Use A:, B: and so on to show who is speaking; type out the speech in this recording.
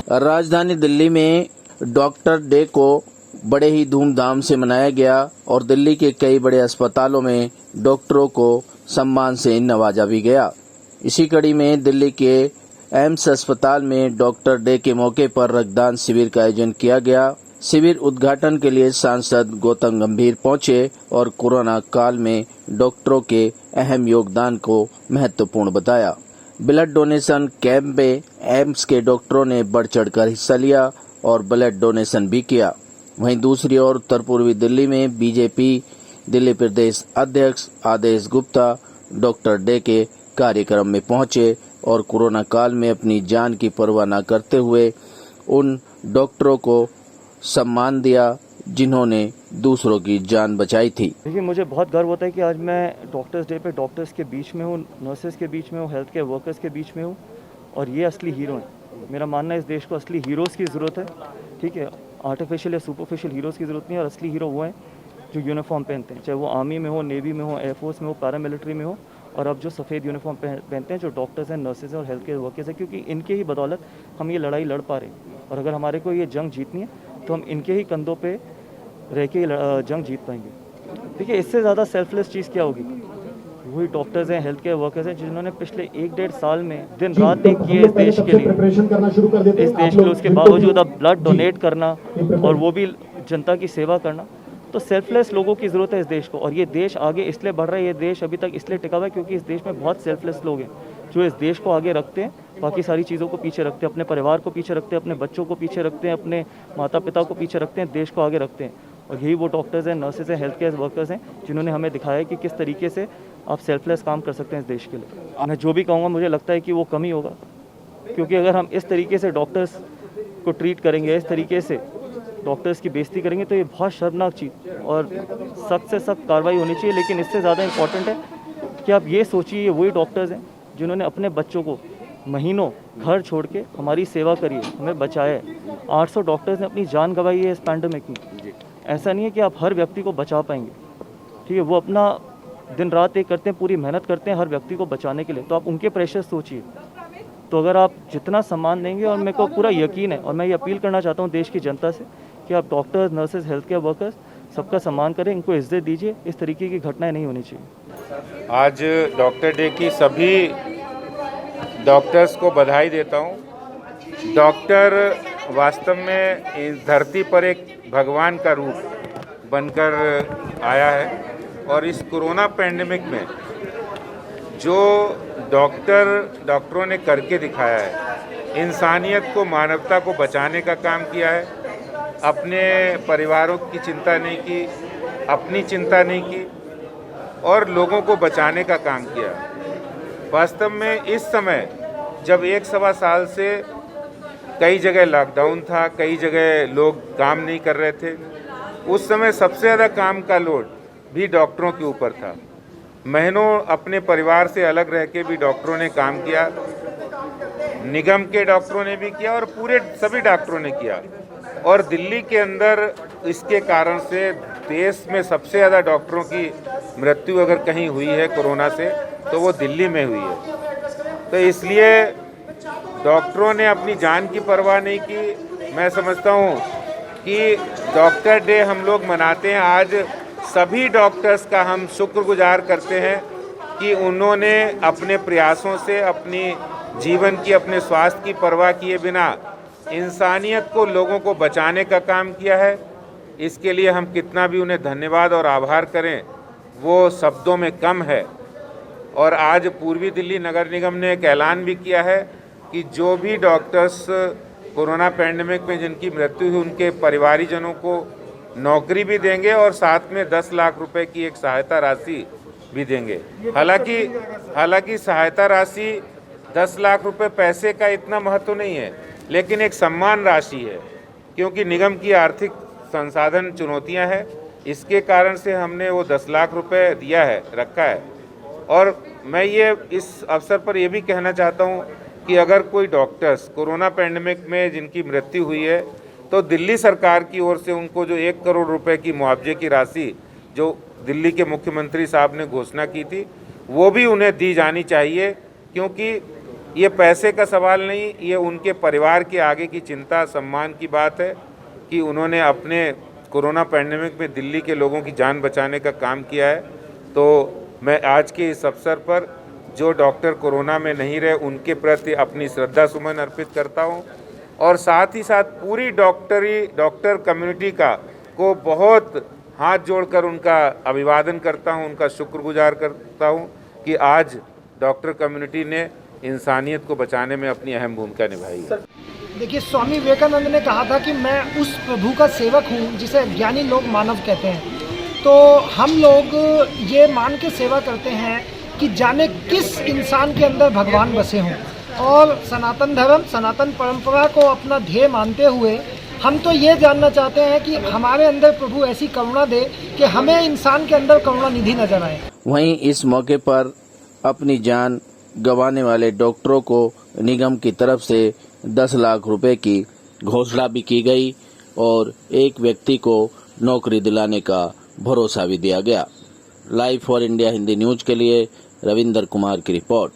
A: राजधानी दिल्ली में doctor day को बड़े ही धूमधाम से मनाया गया और दिल्ली के कई बड़े अस्पतालों में डॉक्टरों को सम्मान से नवाजा भी गया। इसी कड़ी में दिल्ली के एम्स अस्पताल में डॉक्टर डे के मौके पर रक्तदान शिविर का आयोजन किया गया। शिविर उद्घाटन के लिए सांसद गौतम गंभीर पहुंचे और कोरोना काल में डॉक्टरों के अहम योगदान को महत्वपूर्ण बताया। ब्लड डोनेशन कैंप में एम्स के डॉक्टरों ने बढ़ चढ़कर हिस्सा लिया और ब्लड डोनेशन भी किया। वहीं दूसरी ओर उत्तर पूर्वी दिल्ली में बीजेपी दिल्ली प्रदेश अध्यक्ष आदेश गुप्ता डॉक्टर डे के कार्यक्रम में पहुंचे और कोरोना काल में अपनी जान की परवाह न करते हुए उन डॉक्टरों को सम्मान दिया जिन्होंने दूसरों की जान बचाई थी।
B: देखिए, मुझे बहुत गर्व होता है कि आज मैं डॉक्टर्स डे पे डॉक्टर्स के बीच में हूँ, नर्सेज के बीच में हूँ, हेल्थ केयर वर्कर्स के बीच में हूँ और ये असली हीरो हैं। मेरा मानना है इस देश को असली हीरोज़ की ज़रूरत है, ठीक है। आर्टिफिशियल या सुपरफिशियल हीरोज़ की ज़रूरत नहीं है और असली हीरो वो हैं जो यूनिफॉर्म पहनते हैं, चाहे वो आर्मी में हो, नेवी में हो, एयरफोर्स में हो, पैरामिलिट्री में हो और अब जो सफ़ेद यूनिफॉर्म पहनते हैं जो डॉक्टर्स हैं, नर्सेज हैं और हेल्थ केयर वर्कर्स हैं, क्योंकि इनके ही बदौलत हम ये लड़ाई लड़ पा रहे हैं। और अगर हमारे को ये जंग जीतनी है तो हम इनके ही कंधों पे रह के जंग जीत पाएंगे। देखिए, इससे ज़्यादा सेल्फलेस चीज़ क्या होगी। वही डॉक्टर्स हैं, हेल्थ केयर वर्कर्स हैं जिन्होंने पिछले 1-1.5 साल में दिन रात एक किए इस देश के लिए, इस देश के लिए, उसके बावजूद अब ब्लड डोनेट करना और वो भी जनता की सेवा करना। तो सेल्फलेस लोगों की ज़रूरत है इस देश को और ये देश आगे इसलिए बढ़ रहा है, ये देश अभी तक इसलिए टिका हुआ है क्योंकि इस देश में बहुत सेल्फलेस लोग हैं जो इस देश को आगे रखते हैं, बाकी सारी चीज़ों को पीछे रखते हैं, अपने परिवार को पीछे रखते हैं, अपने बच्चों को पीछे रखते हैं, अपने माता पिता को पीछे रखते हैं, देश को आगे रखते हैं। और यही वो डॉक्टर्स हैं, नर्सेज हैं, हेल्थ केयर वर्कर्स हैं जिन्होंने हमें दिखाया है कि किस तरीके से आप सेल्फलेस काम कर सकते हैं इस देश के लिए। मैं जो भी कहूँगा मुझे लगता है कि वो कम ही होगा, क्योंकि अगर हम इस तरीके से डॉक्टर्स को ट्रीट करेंगे, इस तरीके से डॉक्टर्स की बेइज्जती करेंगे तो ये बहुत शर्मनाक चीज़ और सख्त से सख्त कार्रवाई होनी चाहिए। लेकिन इससे ज़्यादा इम्पॉर्टेंट है कि आप ये सोचिए, ये वही डॉक्टर्स हैं जिन्होंने अपने बच्चों को महीनों घर छोड़ के हमारी सेवा करी है, हमें बचाया है। 800 डॉक्टर्स ने अपनी जान गंवाई है इस पैंडेमिक में। ऐसा नहीं है कि आप हर व्यक्ति को बचा पाएंगे, ठीक है। वो अपना दिन रात एक करते हैं, पूरी मेहनत करते हैं हर व्यक्ति को बचाने के लिए, तो आप उनके प्रेशर सोचिए। तो अगर आप जितना सम्मान देंगे, और मेरे को पूरा यकीन है और मैं ये अपील करना चाहता हूँ देश की जनता से कि आप doctors, nurses, health care workers सबका सम्मान करें, इनको इज्जत दीजिए। इस तरीके की घटनाएं नहीं होनी चाहिए।
C: आज डॉक्टर डे की सभी डॉक्टर्स को बधाई देता हूँ। डॉक्टर वास्तव में इस धरती पर एक भगवान का रूप बनकर आया है और इस कोरोना पैंडेमिक में जो डॉक्टरों ने करके दिखाया है, इंसानियत को, मानवता को बचाने का काम किया है। अपने परिवारों की चिंता नहीं की, अपनी चिंता नहीं की और लोगों को बचाने का काम किया। वास्तव में इस समय जब 1-1.25 साल से कई जगह लॉकडाउन था, कई जगह लोग काम नहीं कर रहे थे, उस समय सबसे ज़्यादा काम का लोड भी डॉक्टरों के ऊपर था। महीनों अपने परिवार से अलग रह के भी डॉक्टरों ने काम किया, निगम के डॉक्टरों ने भी किया और पूरे सभी डॉक्टरों ने किया। और दिल्ली के अंदर इसके कारण से देश में सबसे ज़्यादा डॉक्टरों की मृत्यु अगर कहीं हुई है कोरोना से तो वो दिल्ली में हुई है। तो इसलिए डॉक्टरों ने अपनी जान की परवाह नहीं की। मैं समझता हूँ कि डॉक्टर डे हम लोग मनाते हैं, आज सभी डॉक्टर्स का हम शुक्रगुजार करते हैं कि उन्होंने अपने प्रयासों से अपनी जीवन की, अपने स्वास्थ्य की परवाह किए बिना इंसानियत को, लोगों को बचाने का काम किया है। इसके लिए हम कितना भी उन्हें धन्यवाद और आभार करें वो शब्दों में कम है। और आज पूर्वी दिल्ली नगर निगम ने एक ऐलान भी किया है कि जो भी डॉक्टर्स कोरोना पैंडेमिक में जिनकी मृत्यु हुई उनके परिवारीजनों को नौकरी भी देंगे और साथ में 10 लाख रुपए की एक सहायता राशि भी देंगे। हालांकि सहायता राशि 10 लाख रुपए पैसे का इतना महत्व नहीं है, लेकिन एक सम्मान राशि है, क्योंकि निगम की आर्थिक संसाधन चुनौतियां हैं। इसके कारण से हमने वो 10 लाख रुपए दिया है, रखा है। और मैं ये इस अवसर पर ये भी कहना चाहता हूँ कि अगर कोई डॉक्टर्स कोरोना पैंडेमिक में जिनकी मृत्यु हुई है तो दिल्ली सरकार की ओर से उनको जो 1 करोड़ रुपए की मुआवजे की राशि जो दिल्ली के मुख्यमंत्री साहब ने घोषणा की थी वो भी उन्हें दी जानी चाहिए, क्योंकि ये पैसे का सवाल नहीं, ये उनके परिवार के आगे की चिंता, सम्मान की बात है कि उन्होंने अपने कोरोना पैंडेमिक में दिल्ली के लोगों की जान बचाने का काम किया है। तो मैं आज के इस अवसर पर जो डॉक्टर कोरोना में नहीं रहे उनके प्रति अपनी श्रद्धा सुमन अर्पित करता हूं और साथ ही साथ पूरी डॉक्टर कम्युनिटी को बहुत हाथ जोड़कर उनका अभिवादन करता हूं, उनका शुक्रगुजार करता हूं कि आज डॉक्टर कम्युनिटी ने इंसानियत को बचाने में अपनी अहम भूमिका निभाई है।
D: देखिए, स्वामी विवेकानंद ने कहा था कि मैं उस प्रभु का सेवक हूँ जिसे ज्ञानी लोग मानव कहते हैं। तो हम लोग ये मान के सेवा करते हैं कि जाने किस इंसान के अंदर भगवान बसे हों, और सनातन धर्म, सनातन परंपरा को अपना ध्येय मानते हुए हम तो ये जानना चाहते हैं कि हमारे अंदर प्रभु ऐसी करुणा दे कि हमें इंसान के अंदर करुणा निधि नजर आए।
A: वहीं इस मौके पर अपनी जान गंवाने वाले डॉक्टरों को निगम की तरफ से 10 लाख रुपए की घोषणा भी की गई और एक व्यक्ति को नौकरी दिलाने का भरोसा भी दिया गया। Live for India Hindi news के लिए रविंदर कुमार की रिपोर्ट।